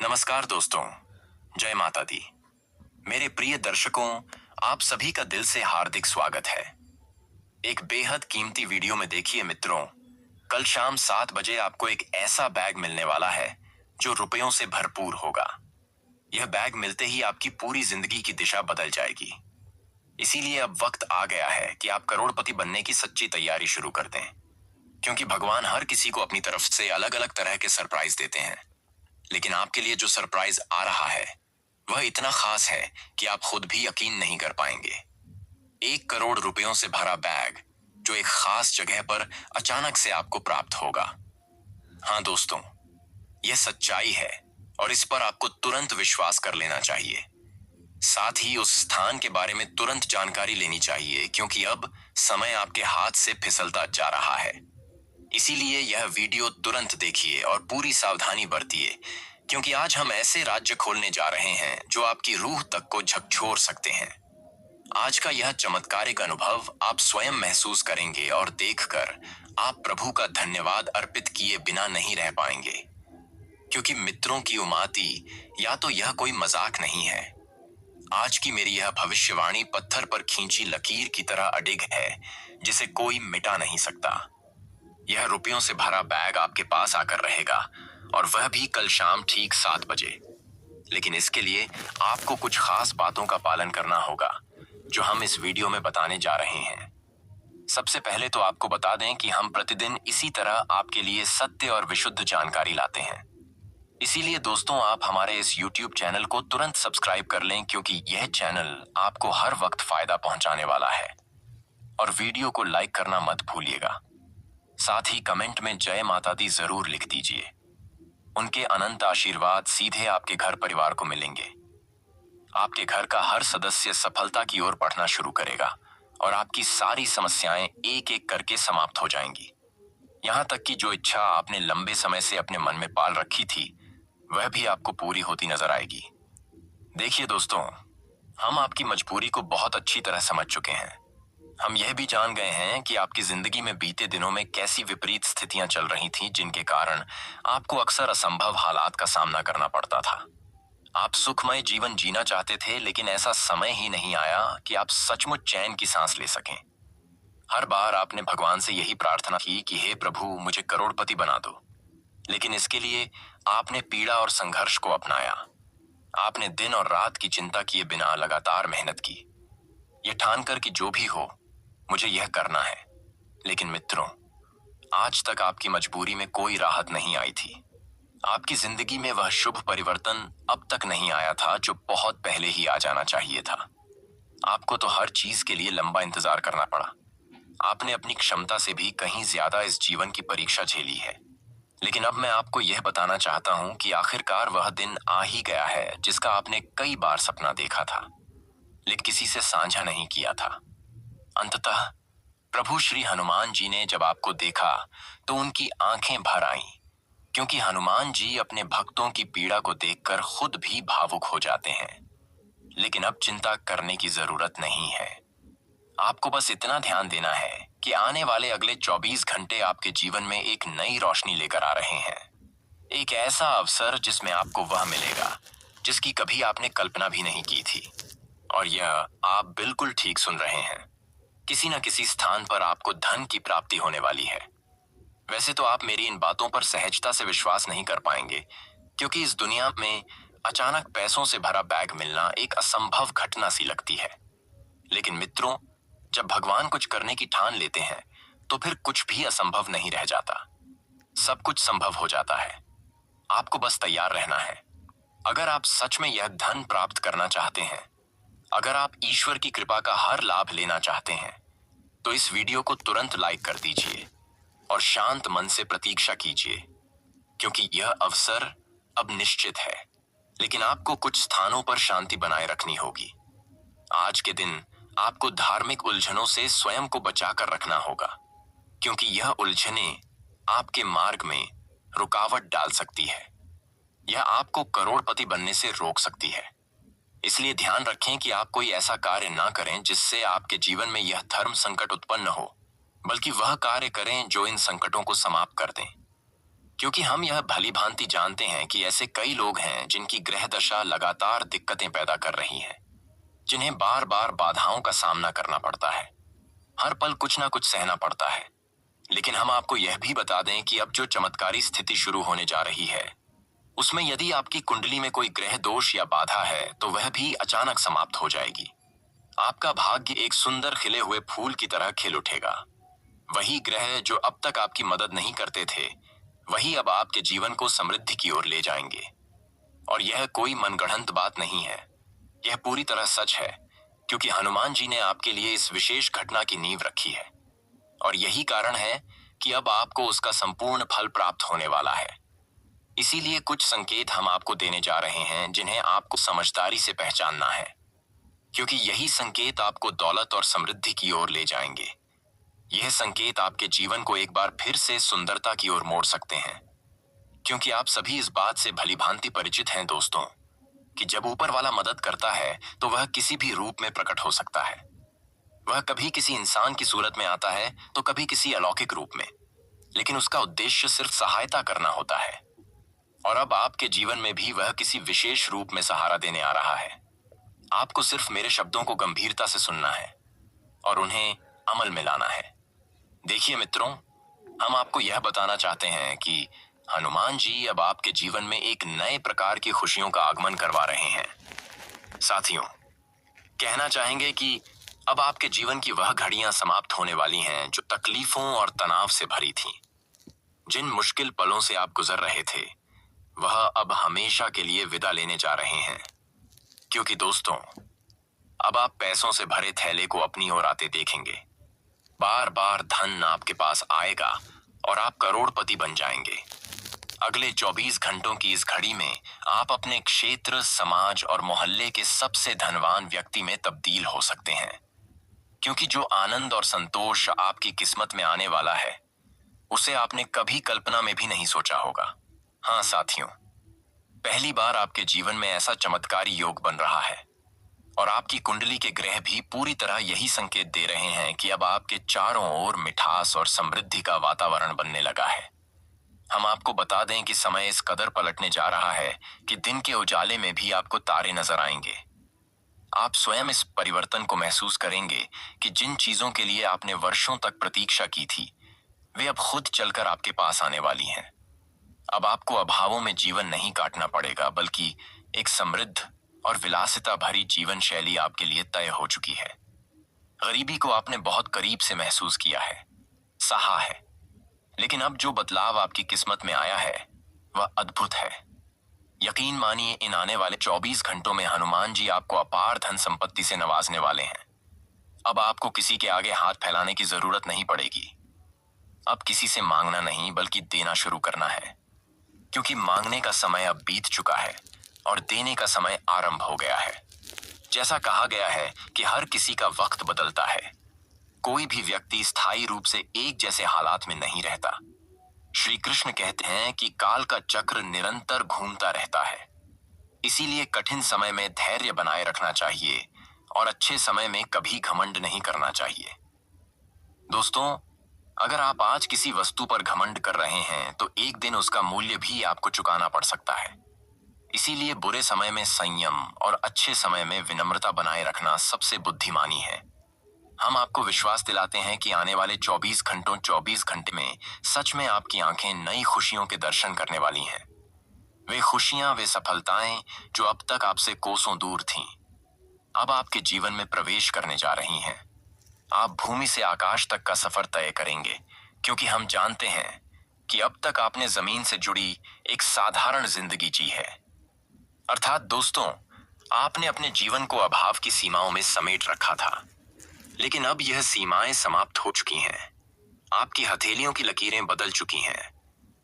नमस्कार दोस्तों, जय माता दी। मेरे प्रिय दर्शकों, आप सभी का दिल से हार्दिक स्वागत है। एक बेहद कीमती वीडियो में देखिए मित्रों, कल शाम 7 बजे आपको एक ऐसा बैग मिलने वाला है जो रुपयों से भरपूर होगा। यह बैग मिलते ही आपकी पूरी जिंदगी की दिशा बदल जाएगी। इसीलिए अब वक्त आ गया है कि आप करोड़पति बनने की सच्ची तैयारी शुरू कर दें, क्योंकि भगवान हर किसी को अपनी तरफ से अलग अलग तरह के सरप्राइज देते हैं। लेकिन आपके लिए जो सरप्राइज आ रहा है वह इतना खास है कि आप खुद भी यकीन नहीं कर पाएंगे। 1 करोड़ रुपयों से भरा बैग जो एक खास जगह पर अचानक से आपको प्राप्त होगा। हाँ दोस्तों, यह सच्चाई है और इस पर आपको तुरंत विश्वास कर लेना चाहिए। साथ ही उस स्थान के बारे में तुरंत जानकारी लेनी चाहिए, क्योंकि अब समय आपके हाथ से फिसलता जा रहा है। इसीलिए यह वीडियो तुरंत देखिए और पूरी सावधानी बरतिए, क्योंकि आज हम ऐसे राज्य खोलने जा रहे हैं जो आपकी रूह तक को झकझोर सकते हैं। आज का यह चमत्कारिक अनुभव आप स्वयं महसूस करेंगे और देखकर आप प्रभु का धन्यवाद अर्पित किए बिना नहीं रह पाएंगे। क्योंकि मित्रों की उमाती, या तो यह कोई मजाक नहीं है। आज की मेरी यह भविष्यवाणी पत्थर पर खींची लकीर की तरह अडिग है, जिसे कोई मिटा नहीं सकता। यह रुपयों से भरा बैग आपके पास आकर रहेगा, और वह भी कल शाम ठीक 7 बजे। लेकिन इसके लिए आपको कुछ खास बातों का पालन करना होगा, जो हम इस वीडियो में बताने जा रहे हैं। सबसे पहले तो आपको बता दें कि हम प्रतिदिन इसी तरह आपके लिए सत्य और विशुद्ध जानकारी लाते हैं। इसीलिए दोस्तों, आप हमारे इस YouTube चैनल को तुरंत सब्सक्राइब कर लें, क्योंकि यह चैनल आपको हर वक्त फायदा पहुंचाने वाला है। और वीडियो को लाइक करना मत भूलिएगा। साथ ही कमेंट में जय माता दी जरूर लिख दीजिए। उनके अनंत आशीर्वाद सीधे आपके घर परिवार को मिलेंगे। आपके घर का हर सदस्य सफलता की ओर बढ़ना शुरू करेगा और आपकी सारी समस्याएं एक एक करके समाप्त हो जाएंगी। यहां तक कि जो इच्छा आपने लंबे समय से अपने मन में पाल रखी थी, वह भी आपको पूरी होती नजर आएगी। देखिए दोस्तों, हम आपकी मजबूरी को बहुत अच्छी तरह समझ चुके हैं। हम यह भी जान गए हैं कि आपकी जिंदगी में बीते दिनों में कैसी विपरीत स्थितियां चल रही थीं, जिनके कारण आपको अक्सर असंभव हालात का सामना करना पड़ता था। आप सुखमय जीवन जीना चाहते थे, लेकिन ऐसा समय ही नहीं आया कि आप सचमुच चैन की सांस ले सकें। हर बार आपने भगवान से यही प्रार्थना की कि हे प्रभु, मुझे करोड़पति बना दो। लेकिन इसके लिए आपने पीड़ा और संघर्ष को अपनाया। आपने दिन और रात की चिंता किए बिना लगातार मेहनत की, यह ठानकर कि जो भी हो मुझे यह करना है। लेकिन मित्रों, आज तक आपकी मजबूरी में कोई राहत नहीं आई थी। आपकी जिंदगी में वह शुभ परिवर्तन अब तक नहीं आया था जो बहुत पहले ही आ जाना चाहिए था। आपको तो हर चीज के लिए लंबा इंतजार करना पड़ा। आपने अपनी क्षमता से भी कहीं ज्यादा इस जीवन की परीक्षा झेली है। लेकिन अब मैं आपको यह बताना चाहता हूं कि आखिरकार वह दिन आ ही गया है जिसका आपने कई बार सपना देखा था, लेकिन किसी से साझा नहीं किया था। अंततः प्रभु श्री हनुमान जी ने जब आपको देखा तो उनकी आंखें भर आईं, क्योंकि हनुमान जी अपने भक्तों की पीड़ा को देखकर खुद भी भावुक हो जाते हैं। लेकिन अब चिंता करने की जरूरत नहीं है। आपको बस इतना ध्यान देना है कि आने वाले अगले 24 घंटे आपके जीवन में एक नई रोशनी लेकर आ रहे हैं। एक ऐसा अवसर जिसमें आपको वह मिलेगा जिसकी कभी आपने कल्पना भी नहीं की थी। और यह आप बिल्कुल ठीक सुन रहे हैं। किसी न किसी स्थान पर आपको धन की प्राप्ति होने वाली है। वैसे तो आप मेरी इन बातों पर सहजता से विश्वास नहीं कर पाएंगे, क्योंकि इस दुनिया में अचानक पैसों से भरा बैग मिलना एक असंभव घटना सी लगती है। लेकिन मित्रों, जब भगवान कुछ करने की ठान लेते हैं तो फिर कुछ भी असंभव नहीं रह जाता। सब कुछ संभव हो जाता है। आपको बस तैयार रहना है। अगर आप सच में यह धन प्राप्त करना चाहते हैं, अगर आप ईश्वर की कृपा का हर लाभ लेना चाहते हैं, तो इस वीडियो को तुरंत लाइक कर दीजिए और शांत मन से प्रतीक्षा कीजिए, क्योंकि यह अवसर अब निश्चित है। लेकिन आपको कुछ स्थानों पर शांति बनाए रखनी होगी। आज के दिन आपको धार्मिक उलझनों से स्वयं को बचाकर रखना होगा, क्योंकि यह उलझनें आपके मार्ग में रुकावट डाल सकती है। यह आपको करोड़पति बनने से रोक सकती है। इसलिए ध्यान रखें कि आप कोई ऐसा कार्य ना करें जिससे आपके जीवन में यह धर्म संकट उत्पन्न हो, बल्कि वह कार्य करें जो इन संकटों को समाप्त कर दें। क्योंकि हम यह भली भांति जानते हैं कि ऐसे कई लोग हैं जिनकी ग्रह दशा लगातार दिक्कतें पैदा कर रही है, जिन्हें बार बार बाधाओं का सामना करना पड़ता है, हर पल कुछ ना कुछ सहना पड़ता है। लेकिन हम आपको यह भी बता दें कि अब जो चमत्कारी स्थिति शुरू होने जा रही है, उसमें यदि आपकी कुंडली में कोई ग्रह दोष या बाधा है तो वह भी अचानक समाप्त हो जाएगी। आपका भाग्य एक सुंदर खिले हुए फूल की तरह खिल उठेगा। वही ग्रह जो अब तक आपकी मदद नहीं करते थे, वही अब आपके जीवन को समृद्धि की ओर ले जाएंगे। और यह कोई मनगढ़ंत बात नहीं है, यह पूरी तरह सच है, क्योंकि हनुमान जी ने आपके लिए इस विशेष घटना की नींव रखी है। और यही कारण है कि अब आपको उसका संपूर्ण फल प्राप्त होने वाला है। इसीलिए कुछ संकेत हम आपको देने जा रहे हैं जिन्हें आपको समझदारी से पहचानना है, क्योंकि यही संकेत आपको दौलत और समृद्धि की ओर ले जाएंगे। यह संकेत आपके जीवन को एक बार फिर से सुंदरता की ओर मोड़ सकते हैं, क्योंकि आप सभी इस बात से भलीभांति परिचित हैं दोस्तों कि जब ऊपर वाला मदद करता है तो वह किसी भी रूप में प्रकट हो सकता है। वह कभी किसी इंसान की सूरत में आता है तो कभी किसी अलौकिक रूप में, लेकिन उसका उद्देश्य सिर्फ सहायता करना होता है। और अब आपके जीवन में भी वह किसी विशेष रूप में सहारा देने आ रहा है। आपको सिर्फ मेरे शब्दों को गंभीरता से सुनना है और उन्हें अमल में लाना है। देखिए मित्रों, हम आपको यह बताना चाहते हैं कि हनुमान जी अब आपके जीवन में एक नए प्रकार की खुशियों का आगमन करवा रहे हैं। साथियों, कहना चाहेंगे कि अब आपके जीवन की वह घड़ियां समाप्त होने वाली हैं जो तकलीफों और तनाव से भरी थीं। जिन मुश्किल पलों से आप गुजर रहे थे, वह अब हमेशा के लिए विदा लेने जा रहे हैं। क्योंकि दोस्तों, अब आप पैसों से भरे थैले को अपनी ओर आते देखेंगे। बार बार धन आपके पास आएगा और आप करोड़पति बन जाएंगे। अगले 24 घंटों की इस घड़ी में आप अपने क्षेत्र, समाज और मोहल्ले के सबसे धनवान व्यक्ति में तब्दील हो सकते हैं। क्योंकि जो आनंद और संतोष आपकी किस्मत में आने वाला है, उसे आपने कभी कल्पना में भी नहीं सोचा होगा। हाँ साथियों, पहली बार आपके जीवन में ऐसा चमत्कारी योग बन रहा है और आपकी कुंडली के ग्रह भी पूरी तरह यही संकेत दे रहे हैं कि अब आपके चारों ओर मिठास और समृद्धि का वातावरण बनने लगा है। हम आपको बता दें कि समय इस कदर पलटने जा रहा है कि दिन के उजाले में भी आपको तारे नजर आएंगे। आप स्वयं इस परिवर्तन को महसूस करेंगे कि जिन चीजों के लिए आपने वर्षों तक प्रतीक्षा की थी, वे अब खुद चलकर आपके पास आने वाली हैं। अब आपको अभावों में जीवन नहीं काटना पड़ेगा, बल्कि एक समृद्ध और विलासिता भरी जीवन शैली आपके लिए तय हो चुकी है। गरीबी को आपने बहुत करीब से महसूस किया है, सहा है, लेकिन अब जो बदलाव आपकी किस्मत में आया है वह अद्भुत है। यकीन मानिए, इन आने वाले 24 घंटों में हनुमान जी आपको अपार धन संपत्ति से नवाजने वाले हैं। अब आपको किसी के आगे हाथ फैलाने की जरूरत नहीं पड़ेगी। अब किसी से मांगना नहीं, बल्कि देना शुरू करना है, क्योंकि मांगने का समय अब बीत चुका है और देने का समय आरंभ हो गया है। जैसा कहा गया है कि हर किसी का वक्त बदलता है। कोई भी व्यक्ति स्थायी रूप से एक जैसे हालात में नहीं रहता। श्री कृष्ण कहते हैं कि काल का चक्र निरंतर घूमता रहता है। इसीलिए कठिन समय में धैर्य बनाए रखना चाहिए और अच्छे समय में कभी घमंड नहीं करना चाहिए। दोस्तों, अगर आप आज किसी वस्तु पर घमंड कर रहे हैं तो एक दिन उसका मूल्य भी आपको चुकाना पड़ सकता है। इसीलिए बुरे समय में संयम और अच्छे समय में विनम्रता बनाए रखना सबसे बुद्धिमानी है। हम आपको विश्वास दिलाते हैं कि आने वाले 24 घंटे में सच में आपकी आंखें नई खुशियों के दर्शन करने वाली हैं। वे खुशियां, वे सफलताएं जो अब तक आपसे कोसों दूर थीं, अब आपके जीवन में प्रवेश करने जा रही हैं। आप भूमि से आकाश तक का सफर तय करेंगे, क्योंकि हम जानते हैं कि अब तक आपने जमीन से जुड़ी एक साधारण जिंदगी जी है। अर्थात दोस्तों, आपने अपने जीवन को अभाव की सीमाओं में समेट रखा था, लेकिन अब यह सीमाएं समाप्त हो चुकी हैं। आपकी हथेलियों की लकीरें बदल चुकी हैं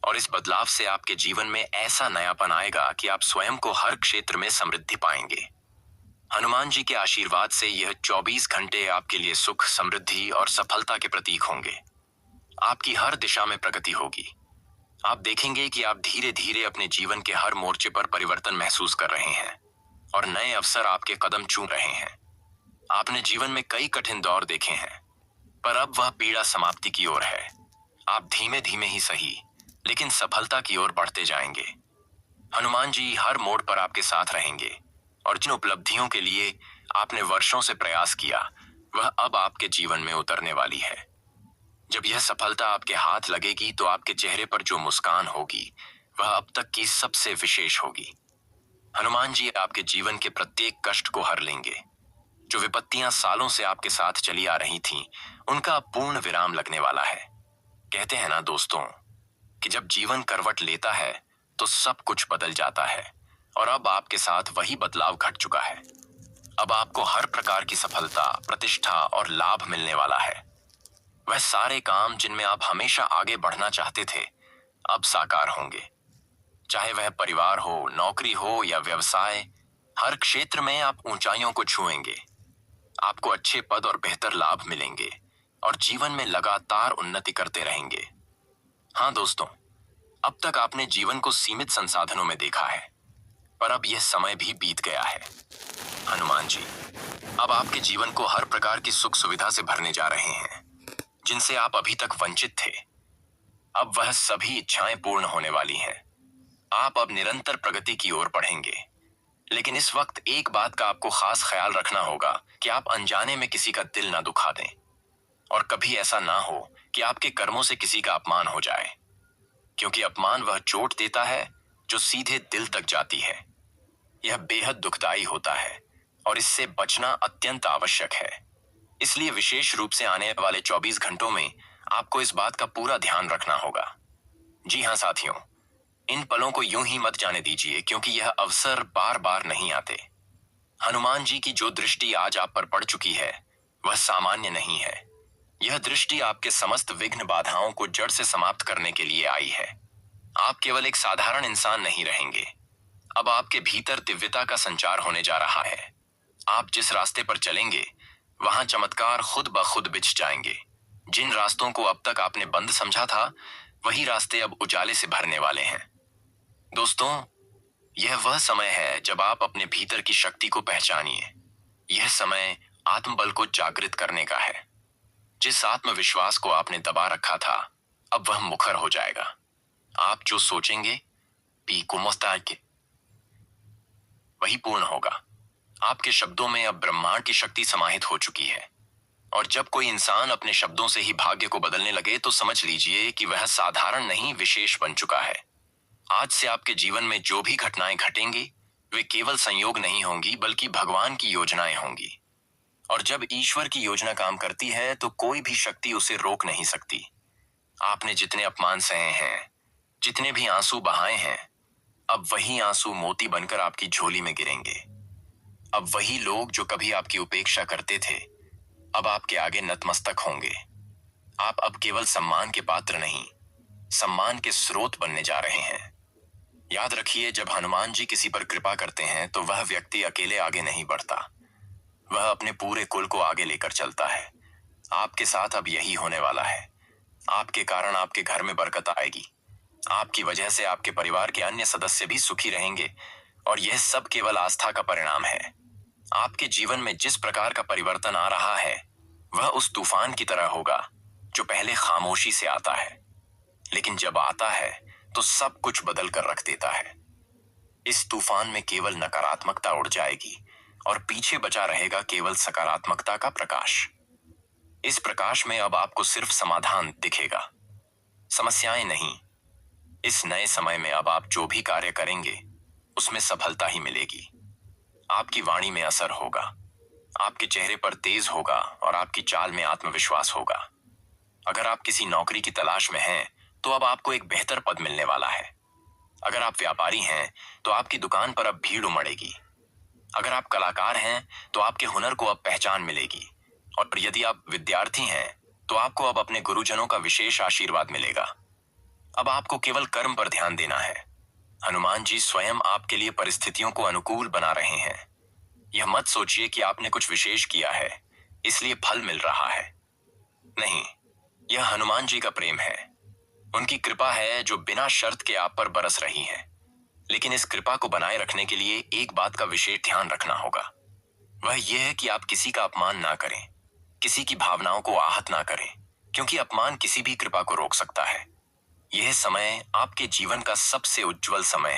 और इस बदलाव से आपके जीवन में ऐसा नयापन आएगा कि आप स्वयं को हर क्षेत्र में समृद्धि पाएंगे। हनुमान जी के आशीर्वाद से यह 24 घंटे आपके लिए सुख, समृद्धि और सफलता के प्रतीक होंगे। आपकी हर दिशा में प्रगति होगी। आप देखेंगे कि आप धीरे धीरे अपने जीवन के हर मोर्चे पर परिवर्तन महसूस कर रहे हैं और नए अवसर आपके कदम चूम रहे हैं। आपने जीवन में कई कठिन दौर देखे हैं, पर अब वह पीड़ा समाप्ति की ओर है। आप धीमे धीमे ही सही, लेकिन सफलता की ओर बढ़ते जाएंगे। हनुमान जी हर मोड़ पर आपके साथ रहेंगे और जिन उपलब्धियों के लिए आपने वर्षों से प्रयास किया, वह अब आपके जीवन में उतरने वाली है। जब यह सफलता आपके हाथ लगेगी तो आपके चेहरे पर जो मुस्कान होगी, वह अब तक की सबसे विशेष होगी। हनुमान जी आपके जीवन के प्रत्येक कष्ट को हर लेंगे। जो विपत्तियां सालों से आपके साथ चली आ रही थीं, उनका अब पूर्ण विराम लगने वाला है। कहते हैं ना दोस्तों, कि जब जीवन करवट लेता है तो सब कुछ बदल जाता है, और अब आपके साथ वही बदलाव घट चुका है। अब आपको हर प्रकार की सफलता, प्रतिष्ठा और लाभ मिलने वाला है। वह सारे काम जिनमें आप हमेशा आगे बढ़ना चाहते थे, अब साकार होंगे। चाहे वह परिवार हो, नौकरी हो या व्यवसाय, हर क्षेत्र में आप ऊंचाइयों को छुएंगे। आपको अच्छे पद और बेहतर लाभ मिलेंगे और जीवन में लगातार उन्नति करते रहेंगे। हाँ दोस्तों, अब तक आपने जीवन को सीमित संसाधनों में देखा है, पर अब यह समय भी बीत गया है। हनुमान जी अब आपके जीवन को हर प्रकार की सुख सुविधा से भरने जा रहे हैं, जिनसे आप अभी तक वंचित थे। अब वह सभी इच्छाएं पूर्ण होने वाली हैं। आप अब निरंतर प्रगति की ओर बढ़ेंगे। लेकिन इस वक्त एक बात का आपको खास ख्याल रखना होगा कि आप अनजाने में किसी का दिल ना दुखा दें, और कभी ऐसा ना हो कि आपके कर्मों से किसी का अपमान हो जाए, क्योंकि अपमान वह चोट देता है जो सीधे दिल तक जाती है। यह बेहद दुखदाई होता है और इससे बचना अत्यंत आवश्यक है। इसलिए विशेष रूप से आने वाले 24 घंटों में आपको इस बात का पूरा ध्यान रखना होगा। जी हाँ साथियों, इन पलों को यूं ही मत जाने दीजिए, क्योंकि यह अवसर बार बार नहीं आते। हनुमान जी की जो दृष्टि आज आप पर पड़ चुकी है, वह सामान्य नहीं है। यह दृष्टि आपके समस्त विघ्न बाधाओं को जड़ से समाप्त करने के लिए आई है। आप केवल एक साधारण इंसान नहीं रहेंगे। अब आपके भीतर दिव्यता का संचार होने जा रहा है। आप जिस रास्ते पर चलेंगे, वहां चमत्कार खुद ब खुद बिछ जाएंगे। जिन रास्तों को अब तक आपने बंद समझा था, वही रास्ते अब उजाले से भरने वाले हैं। दोस्तों, यह वह समय है जब आप अपने भीतर की शक्ति को पहचानिए। यह समय आत्मबल को जागृत करने का है। जिस आत्मविश्वास को आपने दबा रखा था, अब वह मुखर हो जाएगा। आप जो सोचेंगे, पीको मुस्ताद के वही पूर्ण होगा। आपके शब्दों में अब ब्रह्मांड की शक्ति समाहित हो चुकी है, और जब कोई इंसान अपने शब्दों से ही भाग्य को बदलने लगे तो समझ लीजिए कि वह साधारण नहीं, विशेष बन चुका है। आज से आपके जीवन में जो भी घटनाएं घटेंगी, वे केवल संयोग नहीं होंगी, बल्कि भगवान की योजनाएं होंगी। और जब ईश्वर की योजना काम करती है तो कोई भी शक्ति उसे रोक नहीं सकती। आपने जितने अपमान सहे हैं, जितने भी आंसू बहाए हैं, अब वही आंसू मोती बनकर आपकी झोली में गिरेंगे। अब वही लोग जो कभी आपकी उपेक्षा करते थे, अब आपके आगे नतमस्तक होंगे। आप अब केवल सम्मान के पात्र नहीं, सम्मान के स्रोत बनने जा रहे हैं। याद रखिए, जब हनुमान जी किसी पर कृपा करते हैं तो वह व्यक्ति अकेले आगे नहीं बढ़ता, वह अपने पूरे कुल को आगे लेकर चलता है। आपके साथ अब यही होने वाला है। आपके कारण आपके घर में बरकत आएगी। आपकी वजह से आपके परिवार के अन्य सदस्य भी सुखी रहेंगे, और यह सब केवल आस्था का परिणाम है। आपके जीवन में जिस प्रकार का परिवर्तन आ रहा है, वह उस तूफान की तरह होगा जो पहले खामोशी से आता है, लेकिन जब आता है तो सब कुछ बदल कर रख देता है। इस तूफान में केवल नकारात्मकता उड़ जाएगी और पीछे बचा रहेगा केवल सकारात्मकता का प्रकाश। इस प्रकाश में अब आपको सिर्फ समाधान दिखेगा, समस्याएं नहीं। इस नए समय में अब आप जो भी कार्य करेंगे, उसमें सफलता ही मिलेगी। आपकी वाणी में असर होगा, आपके चेहरे पर तेज होगा और आपकी चाल में आत्मविश्वास होगा। अगर आप किसी नौकरी की तलाश में हैं, तो अब आपको एक बेहतर पद मिलने वाला है। अगर आप व्यापारी हैं, तो आपकी दुकान पर अब भीड़ उमड़ेगी। अगर आप कलाकार हैं, तो आपके हुनर को अब पहचान मिलेगी। और यदि आप विद्यार्थी हैं, तो आपको अब अपने गुरुजनों का विशेष आशीर्वाद मिलेगा। अब आपको केवल कर्म पर ध्यान देना है। हनुमान जी स्वयं आपके लिए परिस्थितियों को अनुकूल बना रहे हैं। यह मत सोचिए कि आपने कुछ विशेष किया है, इसलिए फल मिल रहा है। नहीं, यह हनुमान जी का प्रेम है। उनकी कृपा है जो बिना शर्त के आप पर बरस रही है। लेकिन इस कृपा को बनाए रखने के लिए एक बात का विशेष ध्यान रखना होगा। वह यह है कि आप किसी का अपमान ना करें, किसी की भावनाओं को आहत ना करें, क्योंकि अपमान किसी भी कृपा को रोक सकता है। यह समय आपके जीवन का सबसे उज्जवल समय